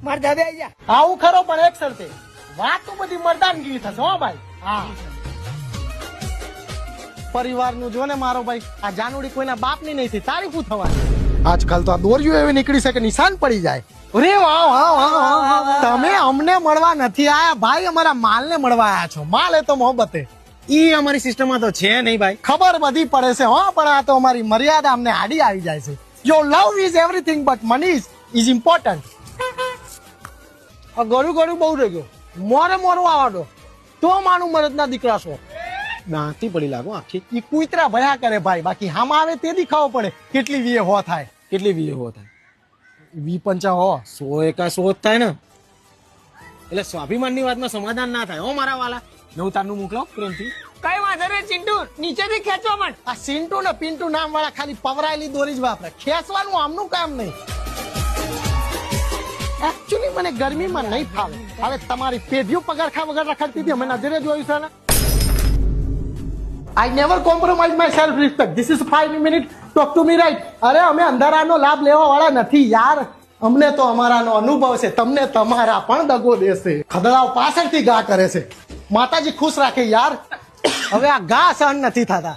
માર દાદા આઈ જા. આવું ખરો પણ એક શરતે વાત તો બધી મર્દાનગીરી થશે હો ભાઈ. હા પરિવારનું જો ને મારો ભાઈ આ જાનુડી કોઈના બાપની નહીં થઈ તારીફું થવાની. આજકાલ તો આ દોરીઓ એવી નીકળી છે કે નિશાન પડી જાય. અરે વાહ વાહ વાહ, તમે અમને મળવા નથી આયા ભાઈ, અમારા માલને મળવા આયા છો. માલ એ તો મોહબ્બત ઈ અમારી સિસ્ટમમાં તો છે નહીં ભાઈ. ખબર બધી પડે છે હો, પણ આ તો અમારી મર્યાદા અમને આડી આવી જાય છે. Your love is everything but money is important. આ ગળું ગળું બહુ રહી ગયું. મોરે મોરું આવડો તો માનું મરદના દીકરા છો. દાંતી પડી લાગો આખી. ઈ કુતરા ભયા કરે ભાઈ, બાકી હામાં આવે તે દેખાવો પડે કેટલી વીએ હો થાય. કેટલી વીએ હો થાય? 20-50 હો. 100 એકા 100 જ થાય ને. એટલે સ્વાભિમાનની વાતમાં સમાધાન ના થાય હો મારા વાલા. નવતારનું મોકલો પ્રેમથી. કઈ વાંધો નહીં ચિંટુ, નીચેથી ખેંચવા માંડ. આ સિન્ટુ ને પિન્ટુ નામ વાળા ખાલી પવરાયેલી દોરી જ વાપરે, ખેંચવાનું આમનું કામ નહીં. એકચ્યુઅલી મને ગરમીમાં નહીં ફાવે. હવે તમારી પેઢીઓ પગારખા વગર રખડતી હતી, અમે નજરે જોયું છે ને. I never compromise my self respect. This is 5 minutes. Talk to me right. અરે અમે અંધારાનો લાભ લેવા વાળા નથી યાર. અમને તો અમારાનો અનુભવ છે, તમને તમારા પણ દગો દેશે. ખદડાઓ પાછળથી ગા કરે છે. માતાજી ખુશ રાખે યાર. હવે આ ગા સહન નથી થતા.